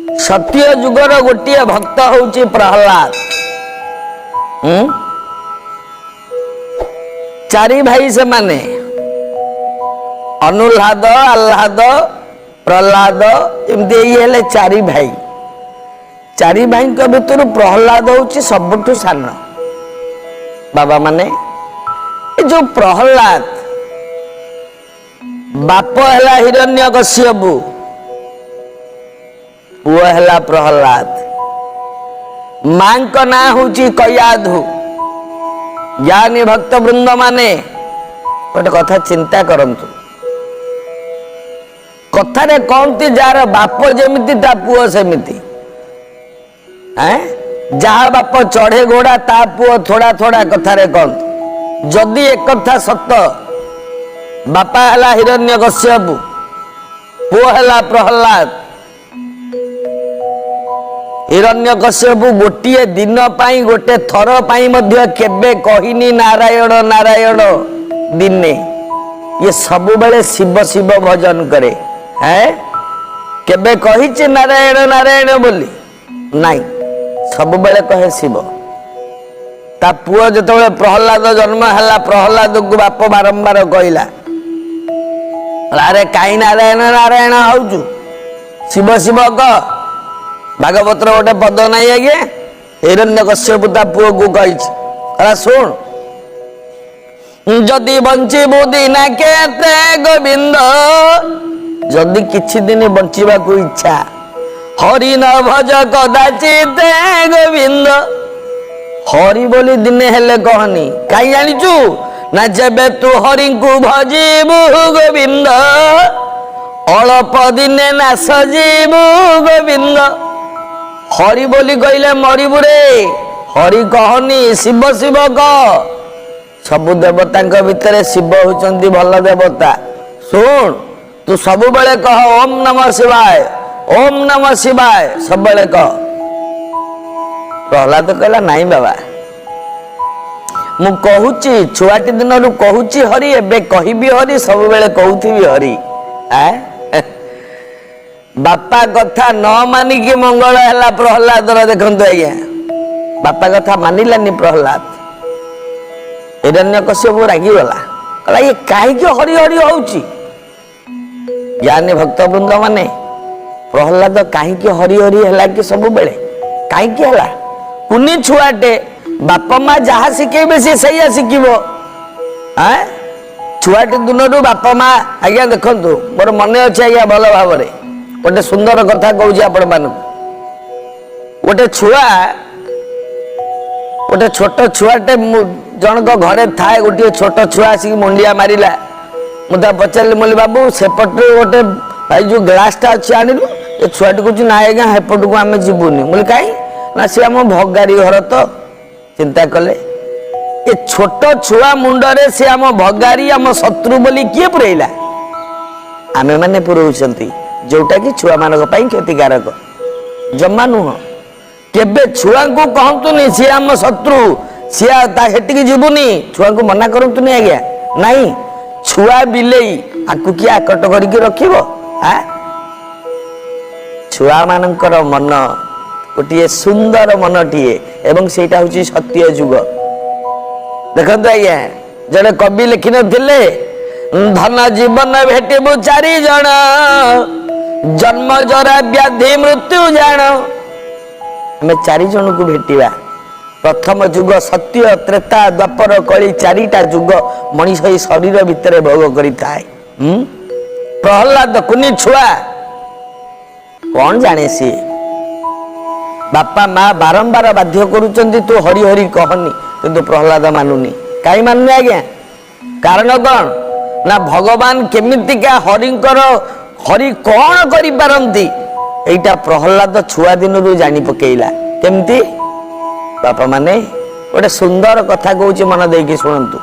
सत्य जुगर गोटे भक्त होउची प्रहलाद। चारि भाई से माने अनुल्लाद आह्लाद प्रहलाद एमती हेले चारि भाई। चारि भाई भितर प्रहलाद होउची सबठु सान। बाबा माने जो प्रहलाद बाप है हिरण्यकश्यप पुआ है प्रहलाद मां का ना होची कयाधु। ज्ञानी भक्त वृंद माने गोटे कथा चिंता करंतु कथारे कहती जार बाप जमिति ता पुओ सेमिति जहा बाप चढ़े घोड़ा ता पुओ थोड़ा थोड़ा कथारे कहतु। जदि एक कथा सत्य बापा है हिरण्यकश्यप पुओ है प्रहलाद। हिरण्यकश्यप गोटे दिन पाई गोटे थर पाई मध्य केबे कहिनी नारायण नारायण दिने ये सब बेले शिव शिव भजन करे है। केबे कहिचे नारायण नारायण बोली नाई सब बेले कहे शिव। ता पुओ जतबेले प्रहलाद जन्म है प्रहलाद को बाप बारंबार कहला अरे कहीं नारायण नारायण हूँ शिव शिव कह। भागवतर गोटे पद नहीं आज्ञा हिरण्यकश्यप ता पुओ को कही शुण जदि बंचीबु दिन केते गोविंद जदि किछि दिन बंचिबा को इच्छा हरि न भज कदाचित गोविंद। हरि बोली दिने हेले कहनी कहीं जानिचु ना जबे तू हरि को भजीबु गोविंद अल्प दिने ना सजीबु गोविंद। हरि बोली कहले मरिबु रे हरि कहनी शिव शिव कह। सबु देवता भितर शिव होचंदी भल देवता। सुन तू सब बेले कह ओम नमः शिवाय ओम नमः शिवाय सब बेले कह। प्रहलाद कहला नहीं बाबा मु कहूची छुआटी दिन रु कहूची हरि एबे कहिबी हरि सब बेले कहूथीबी हरि। बापा कथा न मानिकी मंगल है प्रहलाद देखते आज्ञा बापा कथा मानिलानी प्रहलाद। हिरण्यकश्यप रागिगला कहला ये कहीं हरि हरि होउची। ज्ञानी भक्त वृंद माने प्रहलाद कहीं हरि हरि है कि सब बेले कहीं है कुनी छुआटे बापा माँ जहाँ शिखेबे सी सैया शिखिबो। छुआटी दिन बापा माँ आज्ञा देखु मोर मन अच्छे आज्ञा भल भाव गोटे सुंदर कथा कहूँ आपण मान गोटे छुआ गोटे छोट छुआटे जनक घरे थाए गोटे छोट छुआ आसिक मुंडिया मारिला मुझे पचारि मुझे बाबू सेपटे गोटे भाई जो ग्लासटा अच्छी आणलु ये छुआटी कह ना आज्ञा हेपट को आम जीवनी मुझे कहीं ना सी आम भगारी घर तो चिंता कले ये छोट छुआ मुंडरे से आम भगारी आम शत्रु बोली किए पुरैला आमे माने पुरौछंती जोटा कि छुआ मान क्षतिकारक जमा नुह। केबे छुआ को कहतुनी सी आम शत्रु सी हेटिकी जीवनी छुआ को मना करतुनी आज्ञा नहीं छुआ बिलेई आकु किए आकट करके रखिबो। छुआ मानकर मन गोटे सुंदर मनटीए एवं सेटा होची सत्य जुग। देखते आज्ञा जड़े कवि लिखि नथिले धन जीवन भेटिबु चारि जण जन्म जरा व्याधि मृत्यु जान। हमें चारि जन को भेटिबा प्रथम जुग सत्य त्रेता द्वापर कली चारिटा जुग मनीष शरीर भितर भोग करिथाए। प्रहलाद कुनी छुआ कौन जाने सी बापा माँ बारंबार बाध्य करुचंती तू हरि हरि कहनी किंतु प्रहलाद मानुनी कहीं मानुनी आज्ञा कारण कौन ना भगवान केमितिका हरिंकर हरि कौन करि पारंती एटा प्रहलाद छुआ दिन रु जानी पकेइला केमती बापा माने गोटे सुंदर कथा कहूँ मन देकी शुणु।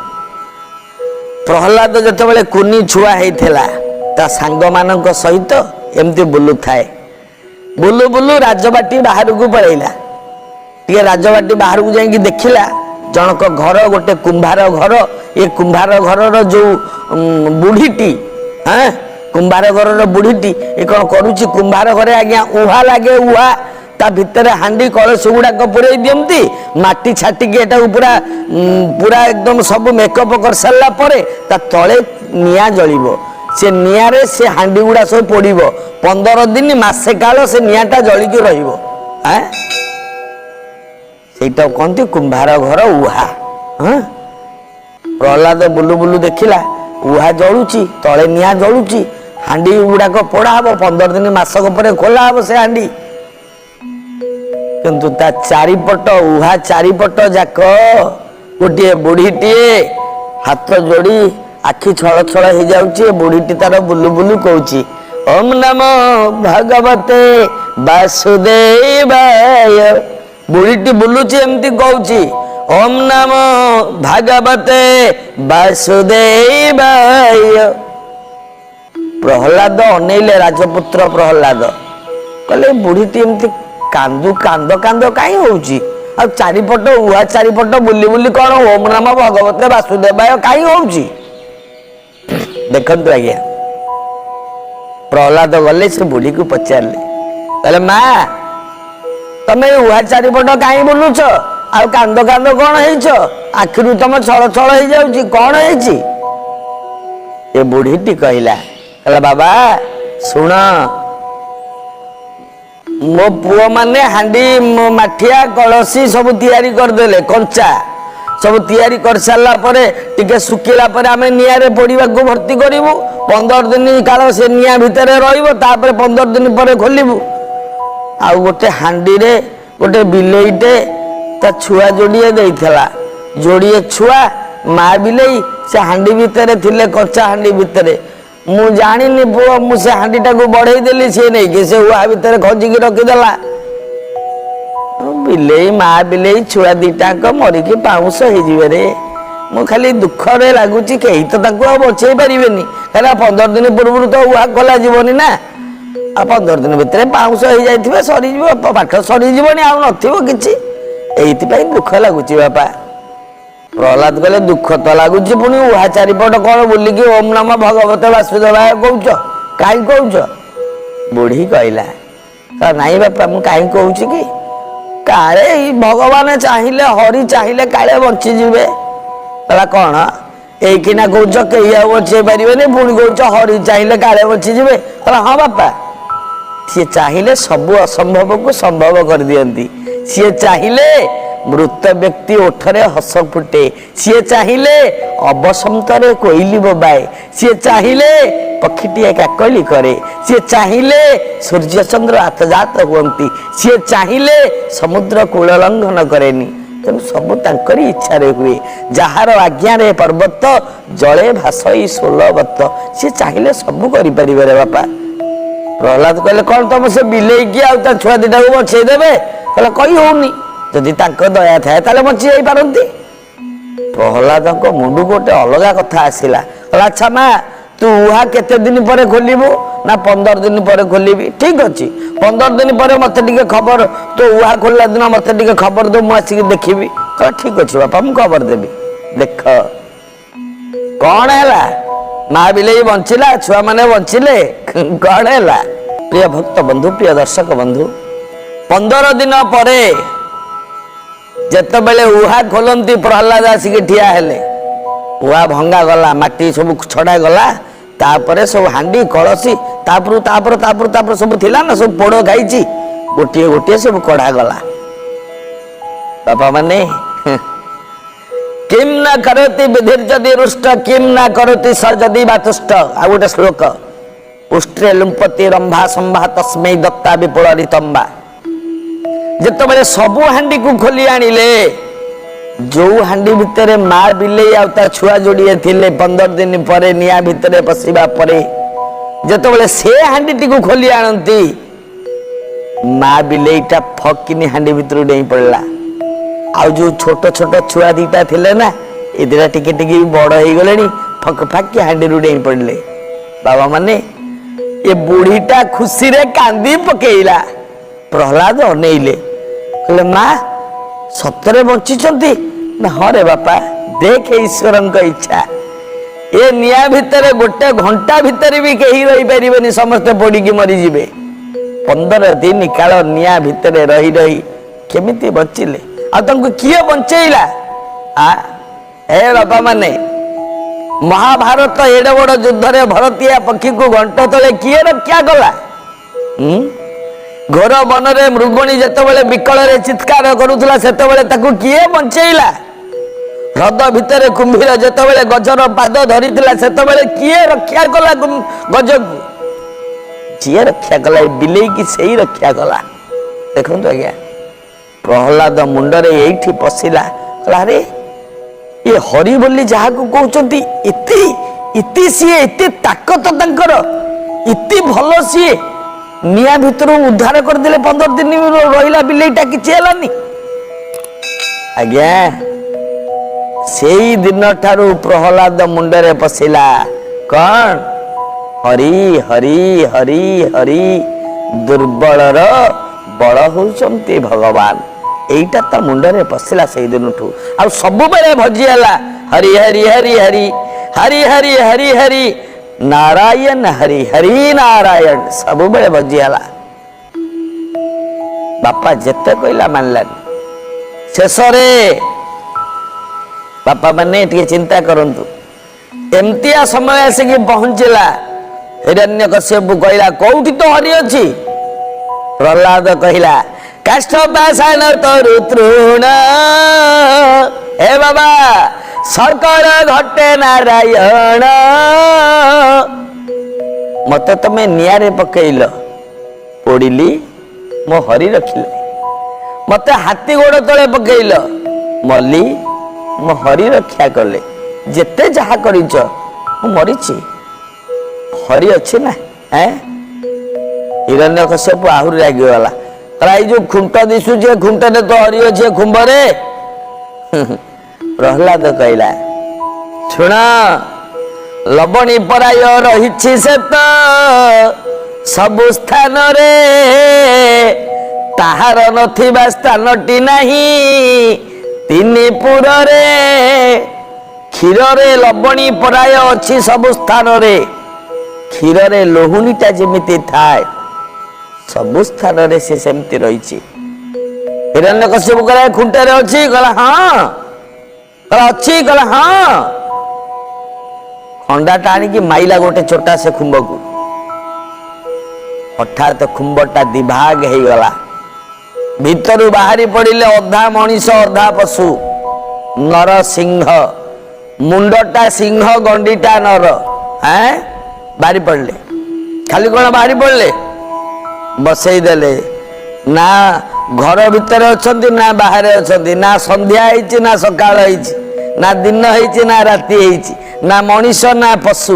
प्रहलाद जतबेले कुनी छुआ होइथिला ता सांग मानक सहित एमती बुलु थाए बुलु बुलु राजबाटी बाहर को पळैला टे राजबाटी बाहर को जाइए देखला जनक घर गोटे कुंभार घर ये कुंभार घर जो बुढ़ीटी हाँ कुंभार घर बुढ़ीटी ये कौन करुच्ची कुंभार घरे आज्ञा उहा लगे उहा ता भितर हांडी कलश गुड़ाक पुरे दियंती माटी छाटिकी एटा पूरा पूरा एकदम सब मेकअप कर सारा परे ता तले निया जलिबो से नियारे से हांडी गुड़ा सब पोड़िबो 15 दिन मासे काल से नियाटा जलिकी रहिबो हैं सेटा कहती कुंभार घर उहा हाँ प्रहलाद बुलु बुलु देखिला उहा जलुची तले निया जलुची हांडी गुड़ाक पोड़ा हम 15 दिन मासक पर खोला हम से हांडी किंतु ता चारिपट उहा चारिपट जाक गोटे बुढ़ीटे हाथ जोड़ी आखि छल छल हो जाउची बुढ़ीटी तार बुलु बुलु कहूची ओम नमो भगवते वासुदेवाय बुढ़ीटी बुलुची एमती कहूची ओम नमो भगवते वासुदेवाय प्रहलाद अनेले राजपुत्र प्रहलाद कहले बुढ़ीटी एमती कांदू कांद कांद कहीं होउची आ चारिपट उहा चारिपट बुली बुली कौन ओम नमो भगवते वासुदेवाय कहीं होउची देखंतु आज्ञा प्रहलाद गले से बुढ़ी को पचारे कहले माँ तमें उहा चारिपट कहीं बुलुछ आ कांद कांद कौन है आखिर तुम छल छल हो जाउची कौन है ये बुढ़ीटी कहला कहला बाबा सुन मो पुओ माने हांडी माठिया कलसी सब तैयारी करदेले कंचा सब तैयारी कर सारा परे टिके सुखिला परे आमे नियारे पोड़ीबा को भर्ती करिवु 15 दिन काल से निया भितरे रहिबो तापर 15 दिन परे खोलिबु आ गोटे हांडी रे गोटे बिलेईटे ता छुआ जोड़िए देइथला जोड़िए छुआ माँ बिलेई से हांडी भितरे थिले कच्चा हांडी भितरे मु जानी पुओ मु से हांडी टाको बढ़ई देली से नहीं कि से हुआ भितर खजिकी रखीदेला बिलेई माँ बिलेई छुआ दीटाक मरिकी पाउंस हो रे मु खाली दुख रे लगुच कहीं तो बचे पारे कहीं 15 दिन पूर्व तो हुआ खोल जीवनी ना आ 15 दिन भितर पाउंस हो जाए सरी पाठ सरी जीवनी आउ नथि दुख लगुच बापा प्रहलाद कहले दुख तो लगुच पुणी उहा चारिपट कौन बुलिकी ओम नमो भगवते वासुदेवाय कहूच कहीं कहूच बुढ़ी कहला नाई बापा मु कहीं कहूँ कि काले भगवान चाहिए हरि चाहिए काले बची जीवे कहला कौन एकिना कौच कई बचे पारे पुणी कौच हरि चाहिए काले बची जीवे कहला हाँ बापा सी चाहिए सबू असंभव को संभव कर दियंती सी चाहिए मृत व्यक्ति ओठरे हस फुटे सी चाहिए अबसंतरे कोइली बोबाए सी चाहिए पक्षीटीए काकली करे सी चाहिए सूर्य चंद्र आतजात हुंती सी चाहिए समुद्र कूल लंघन करेनी तेणु सब तांकरी इच्छा रे हुए जार आज्ञा रे पर्वत जले भासई सोलवत सी चाहिए सब करि परिबे रे बापा प्रहलाद कहले कौन तुम से बिलेई की आ छुआ दीटा को बचई देबे कहले कही होनी जदि दया थाए ताले बची जाई पारंती प्रहलाद मुंडू गोटे अलग कथा आसला अच्छा माँ तू उहा केते दिन पर खोलबू ना 15 दिन पर खोलबी ठीक अच्छे 15 दिन पर मत खबर तो उहा खोलला दिन मत खबर दो मुझे देखी कह ठीक अच्छे बापा मुझे खबर देवी देख कौन है माँ बिले बंचिला छुआ मैंने बंचिले कौन है प्रिय भक्त बंधु प्रिय दर्शक बंधु 15 दिन पर जिते बेले उहा खोलती प्रहलाद आसिक ठिया हेले उहा भंगा गला माटी सब छड़ा गला तापर सब हांडी कलसी तापर तापर तापर तापर सब थिला ना सब पोड़ खाई गोटे गोटे सब कढ़ा गला बापा माने किम न करती विधिर्जदि रुष्ट किम न करती सर्जदि बातुष्ट आ गोटे श्लोक उष्ट्रे लुम्पति रंभा संभा तस्मै दत्ता विपुल रितंबा जिते बड़े सबू हांडी को खोली आनिले जो हांडी भितर माँ बिलेई आ छुआ जोड़िए थिले 15 दिन पर निया भितर पशिबा परे जिते बड़े से हांडी को खोली आनती माँ बिलेईटा फकिनी हांडी भितर डेई पड़ला आउ जो छोट छोट छुआ दीटा थिले ना ए दिटा टिके टिके बड़ हो गले फक फाकी हांडी डेई पड़ले बाबा माने ये बुढ़ीटा खुशी रे कांदी पकेइला प्रहलाद अनेइले कहले माँ सतरे बंची ना हाँ रे बापा देख ईश्वर इच्छा ए निया भितर गोटे घंटा भितर भी कहीं रही पारे समस्ते पोड़ी मरीजे 15 दिन काल निया भितर रही रही केमिति बचिले आंको किए बंचेला हे बापा माने महाभारत एडे बड़ युद्ध रे भरतीय पक्षी को घंटा तले किए रक्षा कला घोर वन रे मृगणी जेतेबेले विकल रे चित्कार करूथला सेतेबेले ताकू किए बंचेला ह्रद भितर कुंभीर जेतेबेले गजर पाद धरिथिला सेतेबेले किए रक्षा कला गज को किए रक्षा कला बिलेई की सही रक्षा कला देखंतु आज्ञा प्रहलाद मुंडरे एठी पसिला कला रे ये हरि बोली जहा को कहउचंती इति इति सी इति ताकत तांकर इति भलो सी निया भितर उद्धार कर दिले 15 दिन रहिला बिलेईटा किछि हेलानी आज्ञा सेई दिन ठारू प्रहलाद मुंडरे पसिला कौन हरि हरि हरि हरि दुर्बलर बल होउचंती भगवान एटा ता मुंडरे पसिला सेई दिनठू आ सब बेले भजियाला हरि हरि हरि हरि हरि हरि हरि हरि नारायण हरि हरि नारायण सब बेले भजियाला बापा जेते कहला मानलानी शेष रे बापा माने टिके चिंता करंतु एमतिया समय आसिक पहुंचला हिरण्यकश्यप कहला कोउठी तो हरि अछि प्रहलाद कहला काष्ठ पाषाण तरु तृण हे बाबा सर्कर घटे नारायण मत तमे नियारे पकैल पोड़िली मो हरि रखिले मत हाथी गोड़ तले पकैल मल्ली मो हरि रक्षा कले जेते जहा करिच मु मरिछि हरि अछि ना हैं हिरण्यकश्यप आहुरी रागी वाला राई जो खुंटा दिसु जे खुंटा ने तो हरि अछि खुंबरे प्रहलाद कहला सुन लबणी पराय रहिछि से तो सब स्थान रे ताहार नथिबा स्थानटी नाही तीनीपुर रे क्षीर रे लबणी पराय अछि सब स्थान रे क्षीर रे लोहुनीटा जेमिति थाए सब स्थान रे से सेमति रहिछि हिरण्यकश्यप कहला खुंटा रे अछि कहला हां कहला अछि कहला हां खंडा टाणी की माइला गोटे छोटा से खुंब को हठात खुंबटा दिभाग हे गला भीतर बाहरी पड़िले अधा मनीष अधा पशु नर सिंह मुंडटा सिंह गंडीटा नर हैं बाहरी पड़ले खाली कौन बाहरी पड़ले बसई देले ना घर भितर अछंती ना बाहर अछंती ना संध्या ହେଇଛି ना सकाळ ହେଇଛି ना दिन ହେଇଛି ना राति ହେଇଛି ना मनीष ना पशु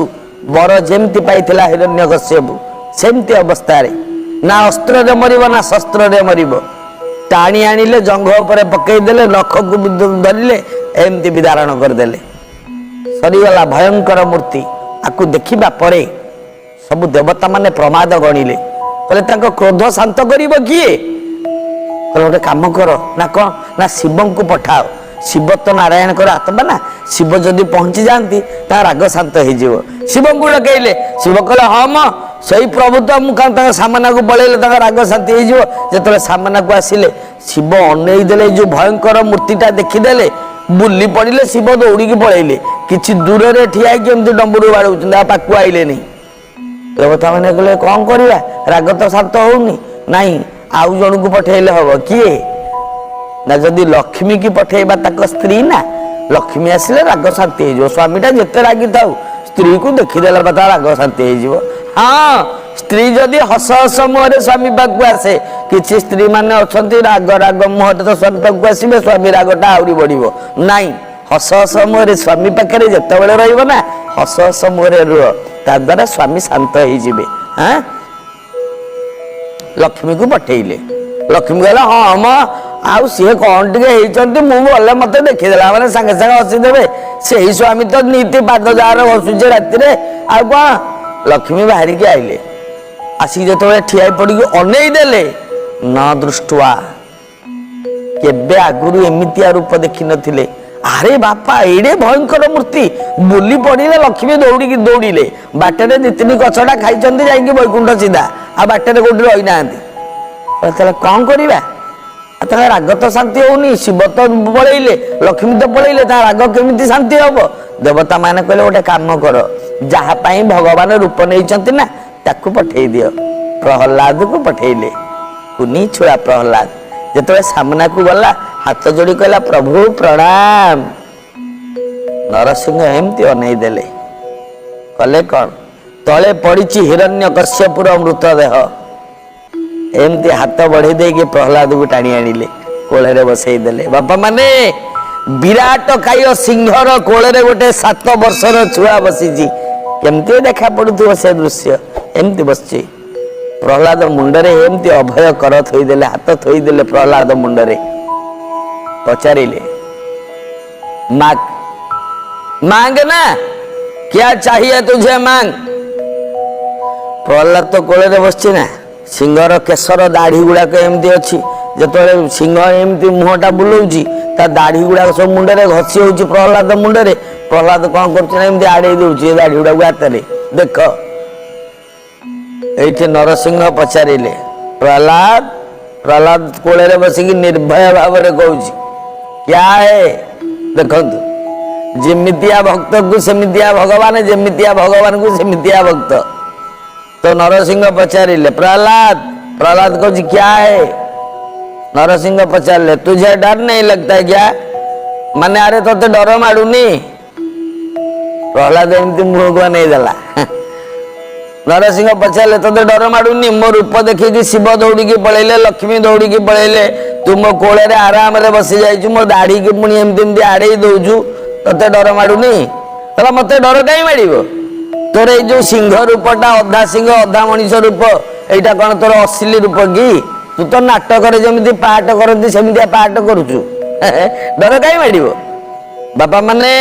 बर जेमती पाइथिला हिरण्यकश्यप सेमती अवस्था रे ना अस्त्र रे मरिबो ना शस्त्र रे मरिबो टाणी आनिले जंघ ऊपर पकई देले नख को धरिले एमती विदारण कर देले सरीगला भयंकर मूर्ति आकु देखिबा परे सब देवता माने प्रमाद गणिले कहले तांको क्रोध शांत करिबो किए कहले गोटे काम कर ना कौन ना शिव को पठाओ शिव तो नारायण कर आत्मा ना शिव जदि पहुंची जाती ता राग शांत हो शिव को डकैले शिव कहले हाँ म सही प्रभु तो मुझे सामना को पलैले राग शांति हो सामना को आसिले शिव अनई देले जो भयंकर मूर्तिटा देखीदेले बुली पड़े शिव दौड़ी पलैले कि दूर से ठिया डंबुरू बाड़े पाक आइले नहीं देवता मैंने कहले कौन करवा राग तो शांत होनी नाई आउ जन को पठेले हम किए ना जदि लक्ष्मी की पठेबा ताक स्त्री ना लक्ष्मी आसिले राग शांति हो स्वामीटा जिते रागी था स्त्री को देखीदेला राग शांति हो हाँ स्त्री जदि हस हस मुहर स्वामी पाक आसे किसी स्त्री माने अच्छा राग राग मुहर तो स्वामी पाक आसवे स्वामी रागटा आहरी बढ़ो नाई हस हस मुहर स्वामी पाखे जिते रहा ना हस हस मुहर रुह ता द्वारा स्वामी शांत हो हाँ लक्ष्मी को पठेले लक्ष्मी कहला हाँ हम आउ सी कौन टे मुझे मत देखीदेला मैंने सागे सागे हसीदेवे से स्वामी तो नीति पाद जार बसुचे राति आ कौन लक्ष्मी बाहर के आइले आसिक जो ठिया पड़ी अनई देले न दृष्टवा केबे आगुरु एमितिया रूप देखी नथिले अरे बापा एडे भयंकर मूर्ति बुली पड़े लक्ष्मी दौड़ी दौड़े बाटर दी तीन गछटा खाई जाइए वैकुंठ सीधा आ बाटर कौटी रही ना कौन करवा राग तो शांति होनी शिव तो पलैले लक्ष्मी तो पलैले राग केमी शांति हम देवता मान कहले गोटे कम कर जहाँपाई भगवान रूप नहीं ना ताकू पठे दियो प्रहलाद को पठेले कुनी छुआ प्रहलाद जिते सामना को गला हाथ जोड़ी कहला प्रभु प्रणाम नरसिंह एमती अनई देले कले कौन तले पड़ी हिरण्य कश्यपुर मृतदेह एमती हाथ बढ़े दे प्रहलाद को टाणी आनिले कोले बसई देले बापा माने विराट काय सिंहर कोले गोटे 7 वर्षर छुआ बसीची केमती देखा पड़ुथो से दृश्य एमती बसची प्रहलाद मुंडरे एमती अभय कर थोईदेले हाथ थोईदेले प्रहलाद मुंडरे पचारिले मांग मांग ना क्या चाहिए तुझे मांग प्रहलाद तो कोले बसची ना सिंहर केशर दाढ़ी गुड़ाक एमती अच्छी जो सिंह एमती मुहटा बुलाऊँ ता दाढ़ी गुड़ाक सब मुंडे घसी हो प्रहलाद मुंडे प्रहलाद कौन कर आड़े दौर दाढ़ी गुड़ाक हाथ में देख ये नरसिंह पचारे प्रहलाद प्रहलाद कोले बसिक निर्भय भाव में कहूँ क्या है देखु जमितिया भक्त को सेमितिया भगवान जमितिया भगवान को सेमितिया भक्त तो नरसिंह पचारे प्रहलाद प्रहलाद कहूँ क्या है नरसिंह पचारे तुझे डर नहीं लगता है क्या माने अरे तो डर माड़ूनी प्रहलाद एमती मुह को नहीं देला नरसिंह पचारे तो डर माड़ूनी मो रूप देखिकी शिव दौड़ी पलैले लक्ष्मी दौड़ी पलैले तू मो कोले आराम रे बसी जाइछु मो दाढ़ी की पुणी एमती आड़े दौचु ते डर माड़ूनी तला मत डर कहीं माड़ो तोर ये सिंह रूपटा अधा सिंह अधा मनीष रूप यहाँ कौन तोर असली रूप कि तू तो नाटक जमी पाठ करती सेमती पाठ करुचु डर कहीं माड़ो बापा माने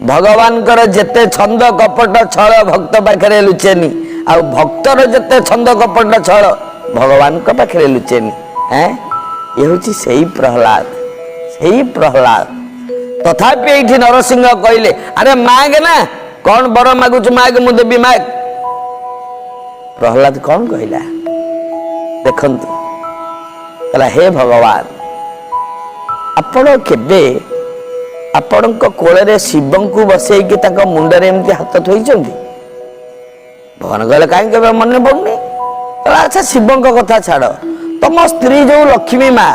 भगवान जेते छंद कपट छल भक्त पाखे लुचेनी आ भक्तर जेते छंद कपट छल भगवान पाखे लुचेनी ये हूँ से प्रहलाद तथापि ये नरसिंह कहले अरे मांग ना कौन बर मागुच माग मु देवी माग प्रहलाद कौन कहला देखंतु कहला हे भगवान आपण केबे आपण कोले शिव को बसैकी मुंडरे एमती हाथ थोइचंती भगवान कहले कहीं के मन पड़नी अच्छा शिव कथा छाड़ तुम स्त्री जो लक्ष्मी माँ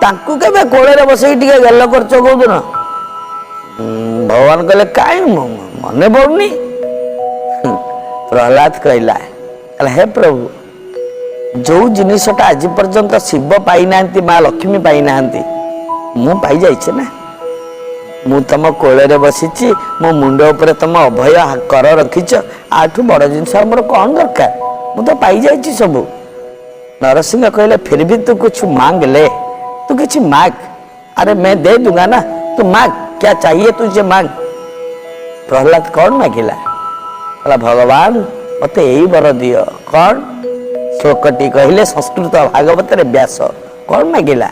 ताकू के कोले बसई टे गल कर कौन भगवान कहले कहीं मन पड़नी प्रहलाद कहला हे प्रभु जो जिनसटा आज पर्यंत शिव पाई ना माँ लक्ष्मी पाई ना मु पाई जाइछे ना मु तुम कोले बसी मो मुंड उपर तुम अभय कर रखीच आठू बड़ जिनस मोर कौन दरकार मु तो पाई जाइछी सब नरसिंह कहले फिर भी तू कुछ मांग ले तू किसी मांग अरे मैं दे दूंगा ना तू मांग क्या चाहिए तुझे मांग प्रहलाद कौन मांगिला कहला भगवान मते यही वर दियो कौन श्लोकटी कहले संस्कृत भागवत रे व्यास कौन मांगिला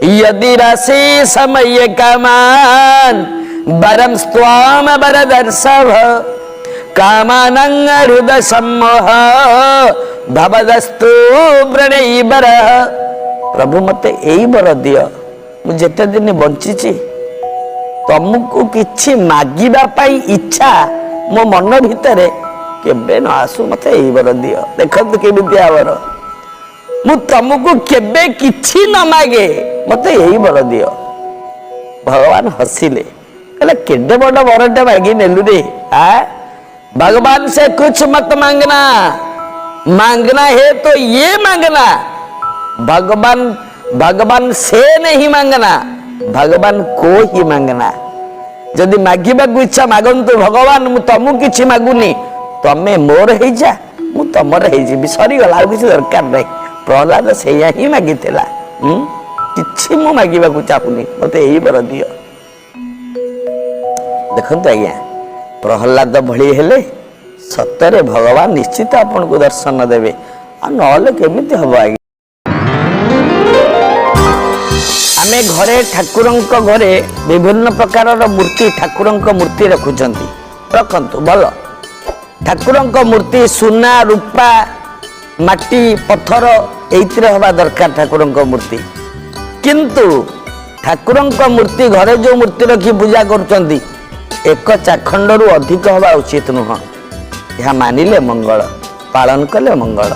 यदि राशि समय कामान वरम स्वाम वरदर्शव कामानंग हृदय सम्मोह भवदस्तु प्रणयी बर प्रभु मते यही बर दियो मु जेते दिन बंची तुमको किछि मागिबा पाई इच्छा मो मन भितरे केबे न आसु मते यही बर दियो देखंतु केमिति आवर मु तुमको केबे किछि न मागे मते यही बर दियो भगवान हसिले कहले केडे बड़ बरटे मागी नेलु रे आ भगवान से कुछ मत मांगना मांगना है तो ये मांगना भगवान भगवान से नहीं मांगना भगवान को ही मांगना जदि मागिबा इच्छा मागंतु भगवान मु तुमको किछि मागुनी तमे मोर हे जा मु तमर हे जी सरी गला किछि दरकार नहीं प्रहलाद सेया ही मागितेला किछि मु मागिबा को चाहुनी मते एही बर दियो देखंतु आज्ञा प्रहलाद भली हेले सत्तरे भगवान निश्चित आपन को दर्शन देवे आ नले केमिति हबो आज्ञा आमे आमे घरे ठाकुरंक घरे विभिन्न प्रकार मूर्ति ठाकुरंक मूर्ति रखुचंती रखंतु भल ठाकुरंक मूर्ति सुना रूपा माटी पत्थर एइतिर हवा दरकार ठाकुरंक मूर्ति किंतु ठाकुरंक मूर्ति घरे जो मूर्ति रखी पूजा करुचंती एक चाखंड अधिक हवा उचित नुह यह मानिले मंगल पालन कले मंगल।